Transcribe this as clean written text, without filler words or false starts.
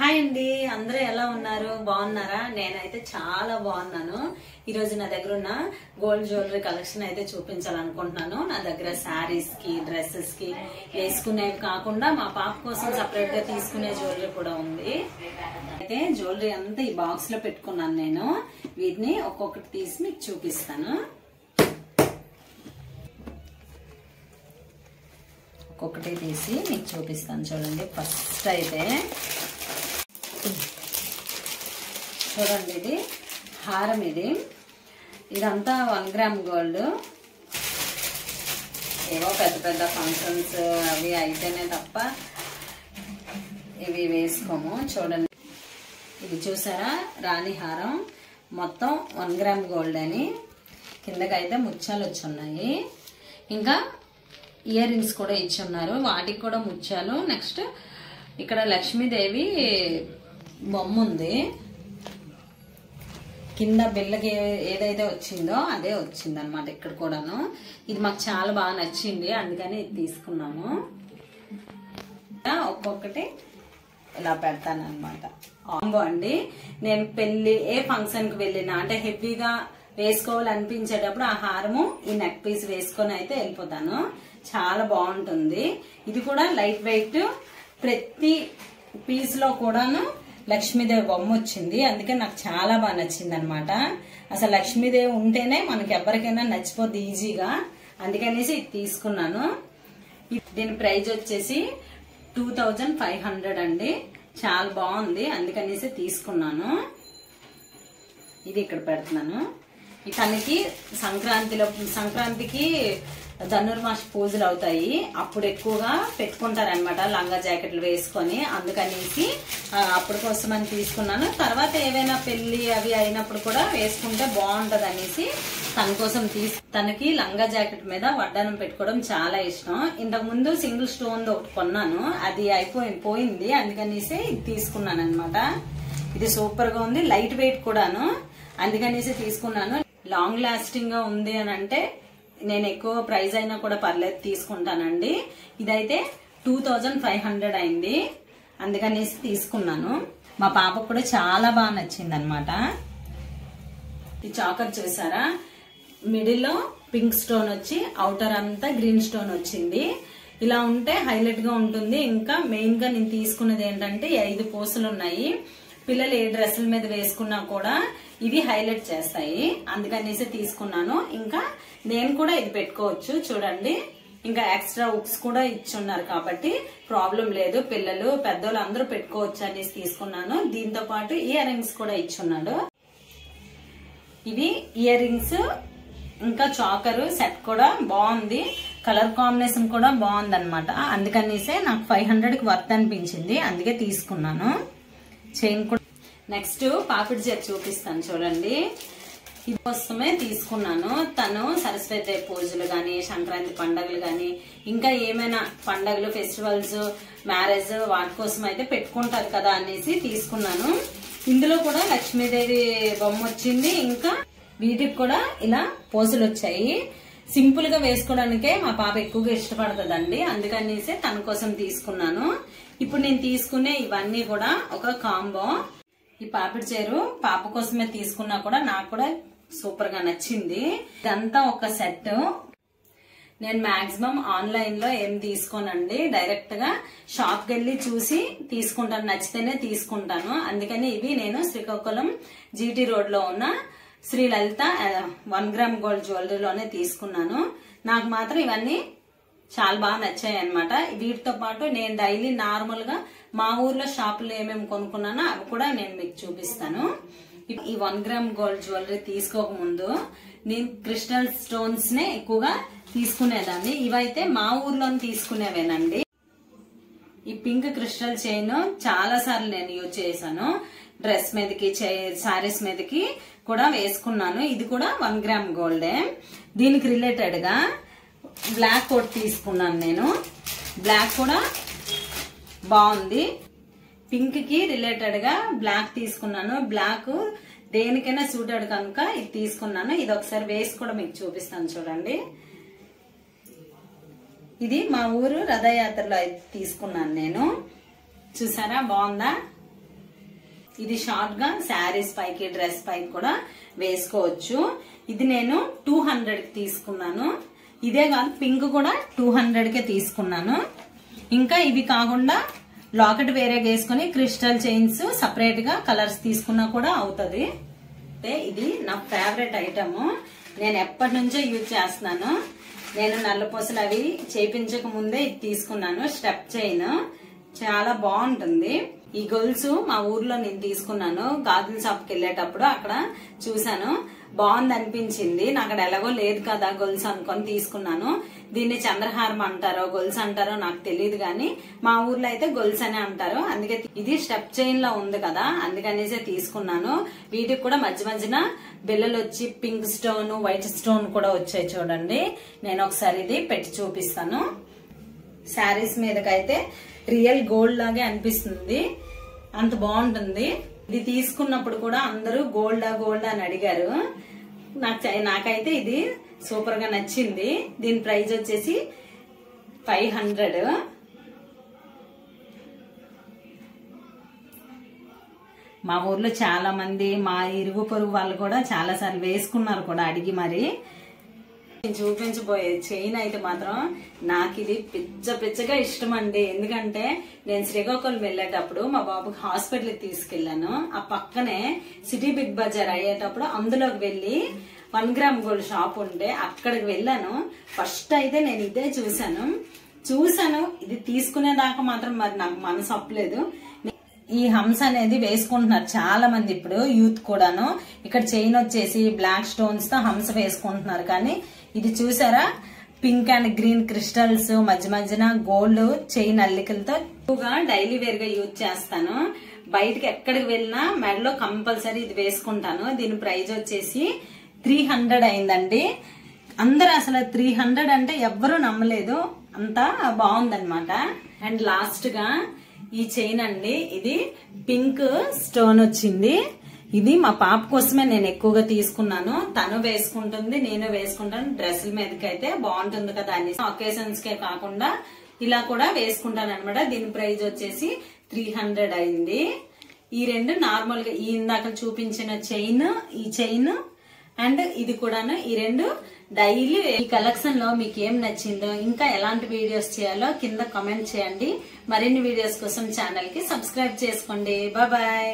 Hi అండి, అందరూ ఎలా ఉన్నారు? బాగున్నారా? నేనైతే చాలా బాగున్నాను. ఈ రోజు నా దగ్గర ఉన్న గోల్డ్ జ్యువెలరీ కలెక్షన్ అయితే చూపించాలనుకుంటున్నాను. నా దగ్గర శారీస్ కి, డ్రెస్సెస్ కి వేసుకునేవి కాకుండా మా పాప కోసం సపరేట్ గా తీసుకునే జ్యువెలరీ కూడా ఉంది. అయితే జ్యువెలరీ అంతా ఈ బాక్స్ లో పెట్టుకున్నాను నేను. వీటిని ఒక్కొక్కటి తీసి మీకు చూపిస్తాను. ఒక్కొక్కటి తీసి మీకు చూపిస్తాను. చూడండి, ఫస్ట్ అయితే చూడండి, ఇది హారం. ఇదంతా 1 గ్రామ్ గోల్డ్. ఏవో పెద్ద పెద్ద ఫంక్షన్స్ అవి అయితేనే తప్ప ఇవి వేసుకోము. చూడండి, ఇది చూసారా, రాణి హారం. మొత్తం 1 గ్రామ్ గోల్డ్ అని. కిందకైతే ముత్యాలు వచ్చి ఉన్నాయి. ఇంకా ఇయర్ రింగ్స్ కూడా ఇచ్చి ఉన్నారు, వాటికి కూడా ముత్యాలు. నెక్స్ట్ ఇక్కడ లక్ష్మీదేవి బొమ్మ ఉంది. కింద బిల్లకి ఏదైతే వచ్చిందో అదే వచ్చింది అనమాట ఇక్కడ కూడాను. ఇది మాకు చాలా బాగా నచ్చింది, అందుకని ఇది తీసుకున్నాము. ఒక్కొక్కటి ఇలా పెడతాను అనమాట. కాంబో అండి. నేను పెళ్లి ఏ ఫంక్షన్ కి వెళ్ళినా, అంటే హెవీగా వేసుకోవాలనిపించేటప్పుడు ఆ హారము ఈ నెక్ పీస్ వేసుకొని అయితే వెళ్ళిపోతాను. చాలా బాగుంటుంది. ఇది కూడా లైట్ వెయిట్. ప్రతి పీస్ లో కూడాను లక్ష్మీదేవి బొమ్మ వచ్చింది, అందుకే నాకు చాలా బాగా నచ్చింది అనమాట. అసలు లక్ష్మీదేవి ఉంటేనే మనకి ఎవరికైనా నచ్చిపోద్ది ఈజీగా, అందుకనేసి ఇది తీసుకున్నాను. దీని ప్రైస్ వచ్చేసి 2500 అండి. చాలా బాగుంది, అందుకనేసి తీసుకున్నాను. ఇది ఇక్కడ పెడుతున్నాను. తనకి సంక్రాంతికి ధనుర్మాస పూజలు అవుతాయి, అప్పుడు ఎక్కువగా పెట్టుకుంటారనమాట లంగా జాకెట్లు వేసుకొని. అందుకనేసి అప్పుడు కోసం అని తీసుకున్నాను. తర్వాత ఏవైనా పెళ్లి అవి అయినప్పుడు కూడా వేసుకుంటే బాగుంటది అనేసి తన కోసం తనకి లంగా జాకెట్ మీద వడ్డానం పెట్టుకోవడం చాలా ఇష్టం. ఇంతకు ముందు సింగిల్ స్టోన్ ఒకటి కొన్నాను, అది పోయింది. అందుకనేసి ఇది తీసుకున్నాను అనమాట. ఇది సూపర్ గా ఉంది, లైట్ వెయిట్ కూడాను, అందుకనేసి తీసుకున్నాను. లాంగ్ లాస్టింగ్ గా ఉంది అని అంటే నేను ఎక్కువ ప్రైస్ అయినా కూడా పర్లేదు తీసుకుంటానండి. ఇదైతే 2500 అయింది, అందుకనేసి తీసుకున్నాను. మా పాపకు కూడా చాలా బాగా నచ్చింది అనమాట. ఈ చాకర్ చూసారా, మిడిల్ లో పింక్ స్టోన్ వచ్చి అవుటర్ అంతా గ్రీన్ స్టోన్ వచ్చింది. ఇలా ఉంటే హైలైట్ గా ఉంటుంది. ఇంకా మెయిన్ గా నేను తీసుకున్నది ఏంటంటే 5 పూసలు ఉన్నాయి. పిల్లలు ఏ డ్రెస్సుల మీద వేసుకున్నా కూడా ఇవి హైలైట్ చేస్తాయి, అందుకనేసి తీసుకున్నాను. ఇంకా నేను కూడా ఇది పెట్టుకోవచ్చు చూడండి. ఇంకా ఎక్స్ట్రా ఉక్స్ కూడా ఇచ్చున్నారు కాబట్టి ప్రాబ్లం లేదు, పిల్లలు పెద్దోళ్ళు అందరూ పెట్టుకోవచ్చు అనేసి తీసుకున్నాను. దీంతో పాటు ఇయర్ రింగ్స్ కూడా ఇచ్చున్నాడు. ఇవి ఇయర్ రింగ్స్, ఇంకా చాకరు సెట్ కూడా బాగుంది. కలర్ కాంబినేషన్ కూడా బాగుంది అనమాట. అందుకనేసే నాకు 500కి వర్త్ అనిపించింది, అందుకే తీసుకున్నాను. చైన్ కూడా. నెక్స్ట్ పాపిడి చీర చూపిస్తాను చూడండి. ఇది కోసమే తీసుకున్నాను. తను సరస్వతి పూజలు గాని, సంక్రాంతి పండుగలు గాని, ఇంకా ఏమైనా పండుగలు, ఫెస్టివల్స్, మ్యారేజ్ వాటి కోసం అయితే పెట్టుకుంటారు కదా అనేసి తీసుకున్నాను. ఇందులో కూడా లక్ష్మీదేవి బొమ్మ వచ్చింది. ఇంకా వీటికి కూడా ఇలా పూసలు వచ్చాయి. సింపుల్ గా వేసుకోవడానికే మా పాప ఎక్కువగా ఇష్టపడుతుందండి, అందుకనేసి తన కోసం తీసుకున్నాను. ఇప్పుడు నేను తీసుకునే ఇవన్నీ కూడా ఒక కాంబో. ఈ పాపిడి చీర పాప కోసమే తీసుకున్నా కూడా నాకు కూడా సూపర్ గా నచ్చింది. ఇదంతా ఒక సెట్. నేను మాక్సిమం ఆన్లైన్ లో ఏం తీసుకోనండి, డైరెక్ట్ గా షాప్ కి వెళ్లి చూసి తీసుకుంటాను, నచ్చితేనే తీసుకుంటాను. అందుకని ఇవి నేను శ్రీకాకుళం జీటీ రోడ్ లో ఉన్న శ్రీ లలిత 1 గ్రామ్ గోల్డ్ జ్యువెలరీలోనే తీసుకున్నాను. నాకు మాత్రం ఇవన్నీ చాలా బాగా నచ్చాయి అనమాట. వీటితో పాటు నేను డైలీ నార్మల్ గా మా ఊర్లో షాపులో ఏమేమి కొనుక్కున్నానో అవి కూడా నేను మీకు చూపిస్తాను. ఈ 1 గ్రామ్ గోల్డ్ జ్యువెలరీ తీసుకోకముందు నేను క్రిస్టల్ స్టోన్స్ నే ఎక్కువగా తీసుకునేదాన్ని. ఇవైతే మా ఊర్లోనే తీసుకునేవేనండి. ఈ పింక్ క్రిస్టల్ చైన్ చాలా సార్లు నేను యూజ్ చేశాను. డ్రెస్ మీదకి, శారీస్ మీదకి కూడా వేసుకున్నాను. ఇది కూడా 1 గ్రామ్ గోల్డే. దీనికి రిలేటెడ్ గా బ్లాక్ కోట్ తీసుకున్నాను నేను. బ్లాక్ కూడా బాగుంది. పింక్ కి రిలేటెడ్ గా బ్లాక్ తీసుకున్నాను. బ్లాక్ దేనికైనా సూటెడ్ కనుక ఇది తీసుకున్నాను. ఇది ఒకసారి వేసి కూడా మీకు చూపిస్తాను చూడండి. ఇది మా ఊరు రథయాత్రలో తీసుకున్నాను నేను. చూసారా, బాగుందా? ఇది షార్ట్ గా శారీస్ పైకి డ్రెస్ పైకి కూడా వేసుకోవచ్చు. ఇది నేను 200 కి తీసుకున్నాను. ఇదే కాదు పింక్ కూడా 200 కే తీసుకున్నాను. ఇంకా ఇవి కాకుండా లాకెట్ వేరే వేసుకుని క్రిస్టల్ చైన్స్ సపరేట్ గా కలర్స్ తీసుకున్నా కూడా అవుతుంది. ఇది నా ఫేవరెట్ ఐటమ్. నేను ఎప్పటి నుంచో యూజ్ చేస్తున్నాను. నేను నల్లపూసలు అవి చేయించక ముందే ఇది తీసుకున్నాను. స్టెప్ చైన్ చాలా బాగుంటుంది. ఈ గొలుసు మా ఊర్లో నేను తీసుకున్నాను. గాజుల షాప్కి వెళ్ళేటప్పుడు అక్కడ చూసాను, బాగుంది అనిపించింది. నాకు అక్కడ ఎలాగో లేదు కదా గొలుసు అనుకొని తీసుకున్నాను. దీన్ని చంద్రహారం అంటారో గొలుసు అంటారో నాకు తెలియదు గాని మా ఊర్లో అయితే గొలుసు అనే అంటారు. అందుకే ఇది స్టెప్ చైన్ లో ఉంది కదా, అందుకనేసే తీసుకున్నాను. వీటికి కూడా మధ్య మధ్యన బిల్లలు వచ్చి పింక్ స్టోన్ వైట్ స్టోన్ కూడా వచ్చాయి చూడండి. నేను ఒకసారి ఇది పెట్టి చూపిస్తాను. శారీస్ మీదకైతే రియల్ గోల్డ్ లాగే అనిపిస్తుంది, అంత బాగుంటుంది. ఇది తీసుకున్నప్పుడు కూడా అందరూ గోల్డా గోల్డ్ అని అడిగారు. నాకైతే ఇది సూపర్ గా నచ్చింది. దీని ప్రైస్ వచ్చేసి 500. మా ఊర్లో చాలా మంది మా ఇరుగు పొరుగు వాళ్ళు కూడా చాలా సార్లు వేసుకున్నారు కూడా అడిగి. మరి చూపించబోయే చైన్ అయితే మాత్రం నాకు ఇది పిచ్చగా ఇష్టం అండి. ఎందుకంటే నేను శ్రీకాకుళం వెళ్ళేటప్పుడు మా బాబుకి హాస్పిటల్కి తీసుకెళ్లాను. ఆ పక్కనే సిటీ బిగ్ బజార్ అయ్యేటప్పుడు అందులోకి వెళ్లి 1 గ్రామ్ గోల్డ్ షాప్ ఉంటే అక్కడికి వెళ్ళాను. ఫస్ట్ అయితే నేను ఇదే చూసాను. ఇది తీసుకునేదాకా మాత్రం మరి నాకు మనసు అప్పలేదు. ఈ హంస అనేది వేసుకుంటున్నారు చాలా మంది ఇప్పుడు యూత్ కూడాను. ఇక్కడ చైన్ వచ్చేసి బ్లాక్ స్టోన్స్ తో హంస వేసుకుంటున్నారు. కానీ ఇది చూసారా, పింక్ అండ్ గ్రీన్ క్రిస్టల్స్ మధ్య మధ్యన గోల్డ్ చైన్ అల్లికలతో ఎక్కువగా డైలీ వేర్ గా యూజ్ చేస్తాను. బయటకి ఎక్కడికి వెళ్ళినా మెడలో కంపల్సరీ ఇది వేసుకుంటాను. దీని ప్రైస్ వచ్చేసి 300 అయిందండి. అందరూ అసలు 300 అంటే ఎవ్వరూ నమ్మలేదు, అంతా బాగుందన్నమాట. అండ్ లాస్ట్ గా ఈ చైన్ అండి, ఇది పింక్ స్టోన్ వచ్చింది. ఇది మా పాప కోసమే నేను ఎక్కువగా తీసుకున్నాను. తను వేసుకుంటుంది, నేను వేసుకుంటాను. డ్రెస్సుల మీదకి అయితే బాగుంటుంది కదా అని ఒకేషన్స్ కే కాకుండా ఇలా కూడా వేసుకుంటాను అనమాట. దీని ప్రైస్ వచ్చేసి 300 అయింది. ఈ రెండు నార్మల్ గా ఈ ఇందాక చూపించిన చైన్, ఈ చైన్ అండ్ ఇది కూడాను, ఈ రెండు డైలీ. ఈ కలెక్షన్ లో మీకు ఏం నచ్చిందో, ఇంకా ఎలాంటి వీడియోస్ చేయాలో కింద కామెంట్ చేయండి. మరిన్ని వీడియోస్ కోసం ఛానల్ కి సబ్స్క్రైబ్ చేసుకోండి. బాయ్.